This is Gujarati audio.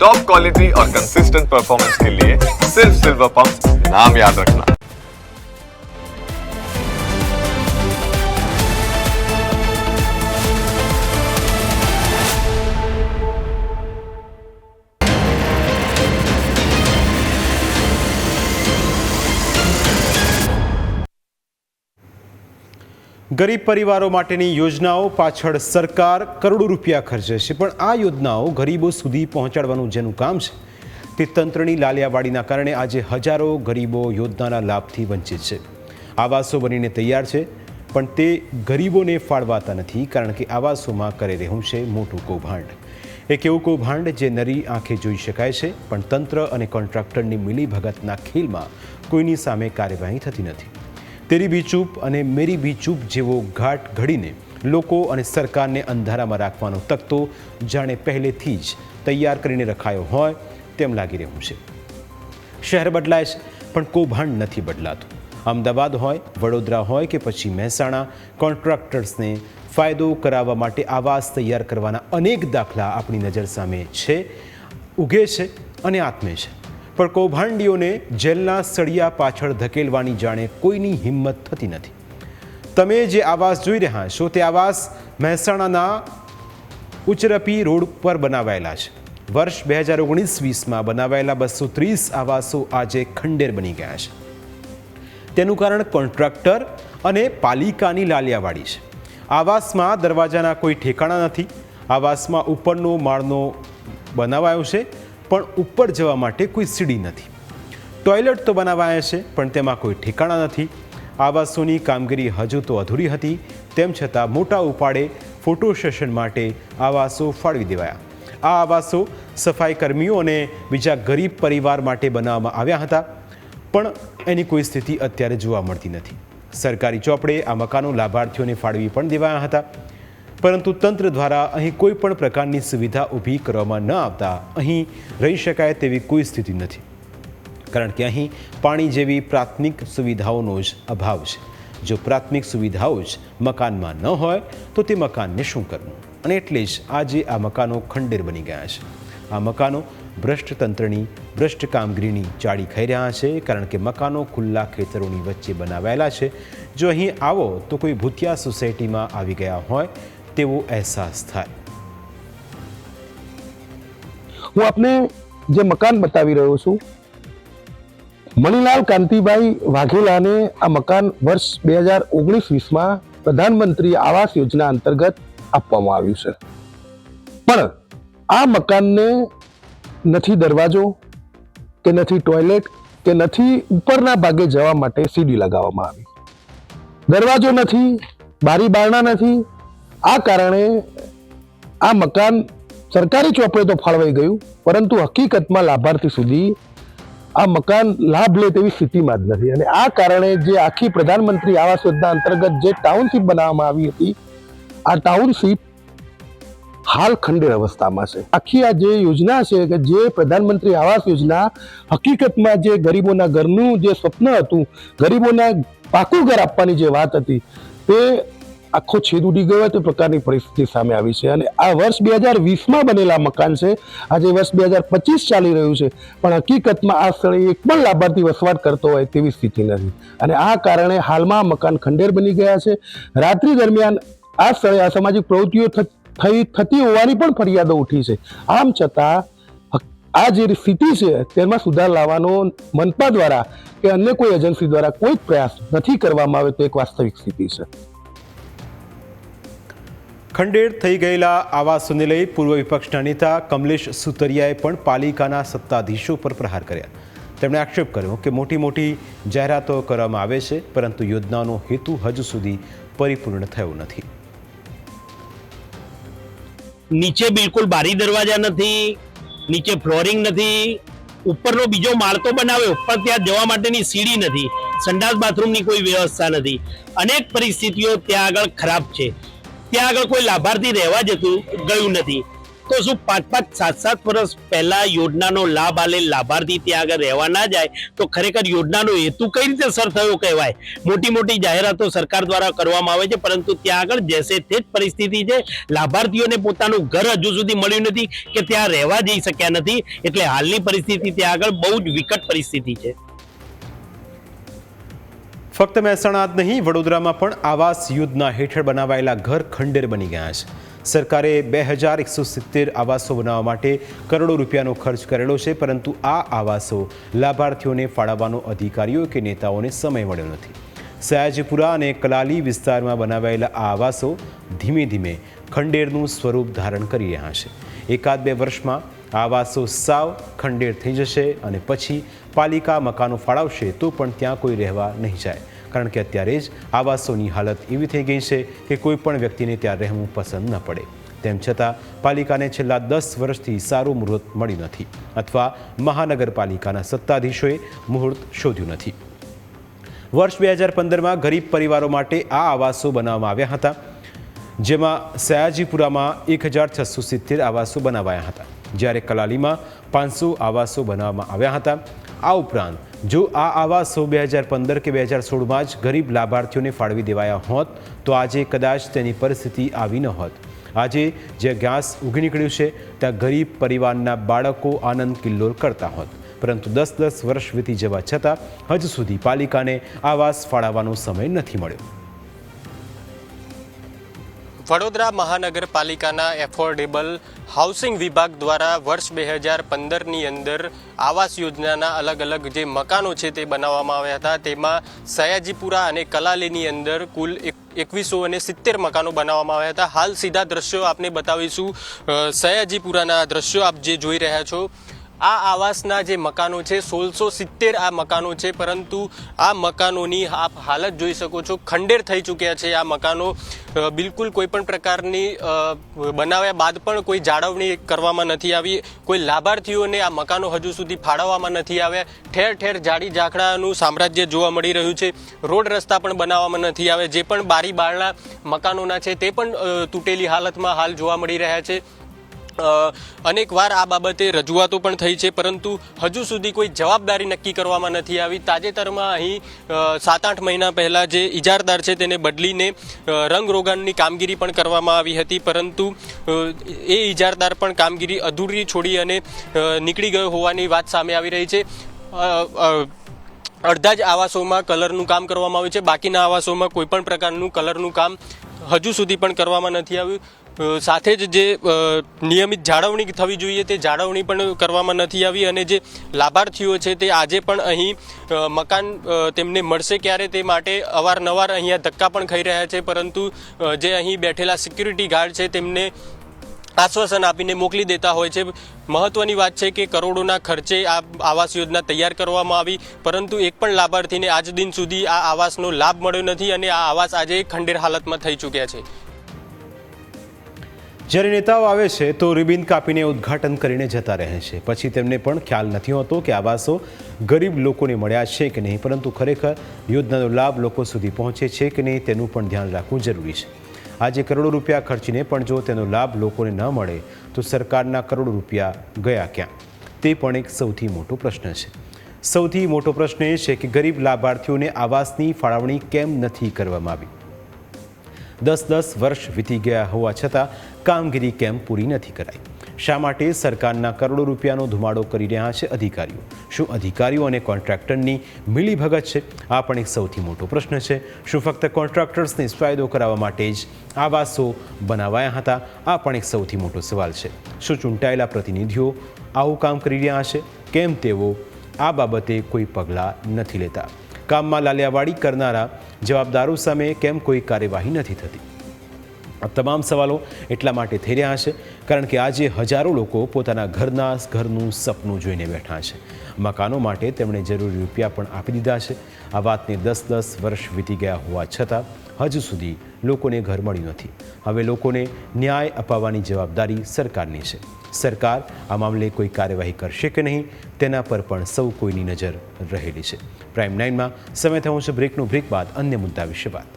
टॉप क्वालिटी और कंसिस्टेंट परफॉर्मेंस के लिए सिर्फ सिल्वर पंप नाम याद रखना। ગરીબ પરિવારો માટેની યોજનાઓ પાછળ સરકાર કરોડો રૂપિયા ખર્ચે છે, પણ આ યોજનાઓ ગરીબો સુધી પહોંચાડવાનું જેનું કામ છે તે તંત્રની લાલિયાવાડીના કારણે આજે હજારો ગરીબો યોજનાના લાભથી વંચિત છે। આવાસો બનીને તૈયાર છે, પણ તે ગરીબોને ફાળવાતા નથી, કારણ કે આવાસોમાં કરી રહ્યું છે મોટું કૌભાંડ। એક એવું કૌભાંડ જે નરી આંખે જોઈ શકાય છે, પણ તંત્ર અને કોન્ટ્રાક્ટરની મિલીભગતના ખેલમાં કોઈની સામે કાર્યવાહી થતી નથી। તેરી બી ચૂપ અને મેરી બી ચૂપ જેવો ઘાટ ઘડીને લોકો અને સરકારને અંધારામાં રાખવાનો તકતો જાણે પહેલેથી જ તૈયાર કરીને રખાયો હોય તેમ લાગી રહ્યું છે। શહેર બદલાય છે, પણ કૌભાંડ નથી બદલાતું। અમદાવાદ હોય, વડોદરા હોય કે પછી મહેસાણા, કોન્ટ્રાક્ટર્સને ફાયદો કરાવવા માટે આવાસ તૈયાર કરવાના અનેક દાખલા આપણી નજર સામે છે, ઉગે છે અને આત્મે છે, પણ કૌભાંડીઓને જેલના સળિયા પાછળ ધકેલવાની જાણે કોઈની હિંમત થતી નથી। તમે જે આવાસ જોઈ રહ્યા છો તે આવાસ મહેસાણાના ઉચરપી રોડ પર બનાવાયેલા છે। વર્ષ 2019-20માં બનાવાયેલા 230 આવાસો આજે ખંડેર બની ગયા છે। તેનું કારણ કોન્ટ્રાક્ટર અને પાલિકાની લાલિયાવાડી છે। આવાસમાં દરવાજાના કોઈ ઠેકાણા નથી। આવાસમાં ઉપરનો માળનો બનાવાયો છે, પણ ઉપર જવા માટે કોઈ સીડી નથી। ટોયલેટ તો બનાવાયા છે, પણ તેમાં કોઈ ઠેકાણા નથી। આવાસોની કામગીરી હજુ તો અધૂરી હતી, તેમ છતાં મોટા ઉપાડે ફોટો સેશન માટે આવાસો ફાળવી દેવાયા। આ આવાસો સફાઈ કર્મીઓ અને બીજા ગરીબ પરિવાર માટે બનાવવામાં આવ્યા હતા, પણ એની કોઈ સ્થિતિ અત્યારે જોવા મળતી નથી। સરકારી ચોપડે આ મકાનો લાભાર્થીઓને ફાળવી પણ દેવાયા હતા, પરંતુ તંત્ર દ્વારા અહીં કોઈ પણ પ્રકારની સુવિધા ઊભી કરવામાં ન આવતા અહીં રહી શકાય તેવી કોઈ સ્થિતિ નથી, કારણ કે અહીં પાણી જેવી પ્રાથમિક સુવિધાઓનો જ અભાવ છે। જો પ્રાથમિક સુવિધાઓ જ મકાનમાં ન હોય તો તે મકાનને શું કરવું? અને એટલે જ આજે આ મકાનો ખંડેર બની ગયા છે। આ મકાનો ભ્રષ્ટ તંત્રની ભ્રષ્ટ કામગીરીની ચાળી ખાઈ રહ્યા છે, કારણ કે મકાનો ખુલ્લા ખેતરોની વચ્ચે બનાવાયેલા છે। જો અહીં આવો તો કોઈ ભૂતિયા સોસાયટીમાં આવી ગયા હોય તેવો અહેસાસ થાય। હું આપને જે મકાન બતાવી રહ્યો છું, મણિલાલ કાંતિભાઈ વાઘેલાને આ મકાન વર્ષ 2019-20માં પ્રધાનમંત્રી આવાસ યોજના અંતર્ગત આપવામાં આવ્યું છે, પણ આ મકાનને નથી દરવાજો કે નથી ટોયલેટ કે નથી ઉપરના ભાગે જવા માટે સીડી લગાવવામાં આવી। દરવાજો નથી, બારી બારણા નથી। આ કારણે આ મકાન સરકારી ચોપડે તો ફાળવાઈ ગયું, પરંતુ હકીકતમાં લાભાર્થી સુધી આ મકાન લાભ લે તેવી સ્થિતિમાં જ નથી। અને આ કારણે જે આખી પ્રધાનમંત્રી આવાસ યોજના અંતર્ગત જે ટાઉનશીપ બનાવવામાં આવી હતી, આ ટાઉનશીપ હાલ ખંડેર અવસ્થામાં છે। આખી આ જે યોજના છે કે જે પ્રધાનમંત્રી આવાસ યોજના હકીકતમાં જે ગરીબોના ઘરનું જે સ્વપ્ન હતું, ગરીબોના પાકું ઘર આપવાની જે વાત હતી, તે આખો છેદ ઉડી ગયો તે પ્રકારની પરિસ્થિતિ સામે આવી છે। અને આ વર્ષ 2020માં બનેલા મકાન છે, આજે વર્ષ 2025 ચાલી રહ્યું છે, પણ હકીકતમાં આ સ્થળે એક પણ લાભાર્થી વસવાટ કરતો હોય તેવી સ્થિતિ નથી। અને આ કારણે હાલમાં મકાન ખંડેર બની ગયા છે। રાત્રિ દરમિયાન આ સ્થળે અસામાજિક પ્રવૃત્તિઓ થતી હોવાની પણ ફરિયાદો ઉઠી છે। આમ છતાં આ જે સ્થિતિ છે તેમાં સુધાર લાવવાનો મનપા દ્વારા કે અન્ય કોઈ એજન્સી દ્વારા કોઈ પ્રયાસ નથી કરવામાં આવે તો એક વાસ્તવિક સ્થિતિ છે। ખંડેર થઈ ગયેલા આવાસોને લઈ પૂર્વ વિપક્ષના નેતા કમલેશ સુતરિયાએ પણ પાલિકાના સત્તાધીશો પર પ્રહાર કર્યા। તેમણે આક્ષેપ કર્યો કે મોટી મોટી જાહેરાતો કરવામાં આવે છે, પરંતુ યોજનાનો હેતુ હજુ સુધી પરિપૂર્ણ થયો નથી। નીચે બિલકુલ બારી દરવાજા નથી, નીચે ફ્લોરિંગ નથી, ઉપરનો બીજો માળ તો બનાવ્યો પણ ત્યાં જવા માટેની સીડી નથી, સંડાસ બાથરૂમની કોઈ વ્યવસ્થા નથી। અનેક પરિસ્થિતિઓ ત્યાં આગળ ખરાબ છે। ત્યાં આગળ કોઈ લાભાર્થી રહેવા જતું ગયું નથી। તો શું 5-5, 7-7 વર્ષ પહેલા યોજનાનો લાભ આલે લાભાર્થી ત્યાં આગળ રહેવા ના જાય તો ખરેખર યોજનાનો હેતુ કઈ રીતે સર થયો કહેવાય? મોટી મોટી જાહેરાતો સરકાર દ્વારા કરવામાં આવે છે, પરંતુ ત્યાં આગળ જેસે તે જ પરિસ્થિતિ છે, લાભાર્થીઓને પોતાનું ઘર હજુ સુધી મળ્યું નથી કે ત્યાં રહેવા જઈ શક્યા નથી. એટલે હાલની પરિસ્થિતિ ત્યાં આગળ બહુ જ વિકટ પરિસ્થિતિ છે. ફક્ત મહેસાણા જ નહીં, વડોદરામાં પણ આવાસ યોજના હેઠળ બનાવાયેલા ઘર ખંડેર બની ગયા છે. સરકારે 2170 આવાસો બનાવવા માટે કરોડો રૂપિયાનો ખર્ચ કરેલો છે, પરંતુ આ આવાસો લાભાર્થીઓને ફાળવવાનો અધિકારીઓ કે નેતાઓને સમય મળ્યો નથી. સયાજીપુરા અને કલાલી વિસ્તારમાં બનાવાયેલા આ આવાસો ધીમે ધીમે ખંડેરનું સ્વરૂપ ધારણ કરી રહ્યા છે. 1-2 વર્ષમાં આવાસો સાવ ખંડેર થઈ જશે અને પછી પાલિકા મકાનો ફાળવશે તો પણ ત્યાં કોઈ રહેવા નહીં જાય, કારણ કે અત્યારે જ આવાસોની હાલત એવી થઈ ગઈ છે કે કોઈ પણ વ્યક્તિને ત્યાં રહેવું પસંદ ન પડે. તેમ છતાં પાલિકાને છેલ્લા 10 વર્ષથી સારું મુહૂર્ત મળ્યું નથી અથવા મહાનગરપાલિકાના સત્તાધીશોએ મુહૂર્ત શોધ્યું નથી. વર્ષ 2015માં ગરીબ પરિવારો માટે આ આવાસો બનાવવામાં આવ્યા હતા, જેમાં સયાજીપુરામાં 1670 આવાસો બનાવાયા હતા, જ્યારે કલાલીમાં 500 આવાસો બનાવવામાં આવ્યા હતા. આ ઉપરાંત જો આ આવાસો 2015 કે 2016માં જ ગરીબ લાભાર્થીઓને ફાળવી દેવાયા હોત તો આજે કદાચ તેની પરિસ્થિતિ આવી ન હોત. આજે જે ઘાસ ઉગી નીકળ્યું છે ત્યાં ગરીબ પરિવારના બાળકો આનંદ કિલ્લોલ કરતા હોત, પરંતુ 10-10 વર્ષ વીતી જવા છતાં હજુ સુધી પાલિકાને આવાસ ફાળવવાનો સમય નથી મળ્યો. વડોદરા મહાનગરપાલિકાના એફોર્ડેબલ હાઉસિંગ વિભાગ દ્વારા વર્ષ 2015ની અંદર આવાસ યોજનાના અલગ અલગ જે મકાનો છે તે બનાવવામાં આવ્યા હતા. તેમાં સયાજીપુરા અને કલાલીની અંદર કુલ 2170 મકાનો બનાવવામાં આવ્યા હતા. હાલ સીધા દ્રશ્યો આપને બતાવીશું. સયાજીપુરાના દ્રશ્યો આપ જે જોઈ રહ્યા છો, આ આવાસના જે મકાનો છે 1670 આ મકાનો છે, પરંતુ આ મકાનોની આપ હાલત જોઈ શકો છો, ખંડેર થઈ ચૂક્યા છે. આ મકાનો બિલકુલ કોઈ પણ પ્રકારની બનાવ્યા બાદ પણ કોઈ જાળવણી કરવામાં નથી આવી. કોઈ લાભાર્થીઓને આ મકાનો હજુ સુધી ફાળવવામાં નથી આવ્યા. ઠેર ઠેર ઝાડી ઝાકડાનું સામ્રાજ્ય જોવા મળી રહ્યું છે. રોડ રસ્તા પણ બનાવવામાં નથી આવ્યા. જે પણ બારી બારણા મકાનોના છે તે પણ તૂટેલી હાલતમાં હાલ જોવા મળી રહ્યા છે. અનેક વાર આ બાબતે રજૂઆતો પણ થઈ છે, પરંતુ હજુ સુધી કોઈ જવાબદારી નક્કી કરવામાં નથી આવી. તાજેતરમાં અહીં 7-8 મહિના પહેલાં જે ઇજારદાર છે તેને બદલીને રંગરોગાનની કામગીરી પણ કરવામાં આવી હતી, પરંતુ એ ઇજારદાર પણ કામગીરી અધૂરી છોડી અને નીકળી ગયો હોવાની વાત સામે આવી રહી છે. અડધા જ આવાસોમાં કલરનું કામ કરવામાં આવ્યું છે, બાકીના આવાસોમાં કોઈ પણ પ્રકારનું કલરનું કામ હજુ સુધી પણ કરવામાં નથી આવ્યું. સાથે જ જે નિયમિત જાળવણી થવી જોઈએ તે જાળવણી પણ કરવામાં નથી આવી, અને જે લાભાર્થીઓ છે તે આજે પણ અહીં મકાન તેમને મળશે ક્યારે તે માટે અવારનવાર અહીંયા ધક્કા પણ ખાઈ રહ્યા છે, પરંતુ જે અહીં બેઠેલા સિક્યુરિટી ગાર્ડ છે તેમને આશ્વાસન આપીને મોકલી દેતા હોય છે. મહત્વની વાત છે કે કરોડોના ખર્ચે આ આવાસ યોજના તૈયાર કરવામાં આવી, પરંતુ એક પણ લાભાર્થીને આજ દિન સુધી આ આવાસનો લાભ મળ્યો નથી અને આ આવાસ આજે ખંડેર હાલતમાં થઈ ચૂક્યા છે. જ્યારે નેતાઓ આવે છે તો રિબિન કાપીને ઉદ્ઘાટન કરીને જતા રહે છે, પછી તેમને પણ ખ્યાલ નથી હોતો કે આવાસો ગરીબ લોકોને મળ્યા છે કે નહીં, પરંતુ ખરેખર યોજનાનો લાભ લોકો સુધી પહોંચે છે કે નહીં તેનું પણ ધ્યાન રાખવું જરૂરી છે. આજે કરોડો રૂપિયા ખર્ચીને પણ જો તેનો લાભ લોકોને ન મળે તો સરકારના કરોડો રૂપિયા ગયા ક્યાં? તે પણ એક સૌથી મોટો પ્રશ્ન છે. સૌથી મોટો પ્રશ્ન એ છે કે ગરીબ લાભાર્થીઓને આવાસની ફાળવણી કેમ નથી કરવામાં આવી? 10-10 વર્ષ વીતી ગયા હોવા છતાં કામગીરી કેમ પૂરી નથી કરાઈ? શા માટે સરકારના કરોડો રૂપિયાનો ધુમાડો કરી રહ્યા છે અધિકારીઓ? શું અધિકારીઓ અને કોન્ટ્રાક્ટરની મિલીભગત છે? આ પણ એક સૌથી મોટો પ્રશ્ન છે. શું ફક્ત કોન્ટ્રાક્ટર્સને ફાયદો કરાવવા માટે જ આવાસો બનાવાયા હતા? આ પણ એક સૌથી મોટો સવાલ છે. શું ચૂંટાયેલા પ્રતિનિધિઓ આવું કામ કરી રહ્યા છે? કેમ તેઓ આ બાબતે કોઈ પગલાં નથી લેતા? કામમાં લાલિયાવાડી કરનારા જવાબદારો સામે કેમ કોઈ કાર્યવાહી નથી થતી? આ તમામ સવાલો એટલા માટે થઈ રહ્યા છે કારણ કે આજે હજારો લોકો પોતાના ઘરનું સપનું જોઈને બેઠા છે. મકાનો માટે તેમણે જરૂરી રૂપિયા પણ આપી દીધા છે. આ વાતને 10-10 વર્ષ વીતી ગયા હોવા છતાં હજુ સુધી લોકોને ઘર મળ્યું નથી. હવે લોકોને ન્યાય અપાવવાની જવાબદારી સરકારની છે. સરકાર આ મામલે કોઈ કાર્યવાહી કરશે કે નહીં તેના પર પણ સૌ કોઈની નજર રહેલી છે. પ્રાઇમ 9માં સમય થયો છે બ્રેકનો. બ્રેક બાદ અન્ય મુદ્દા વિશે વાત.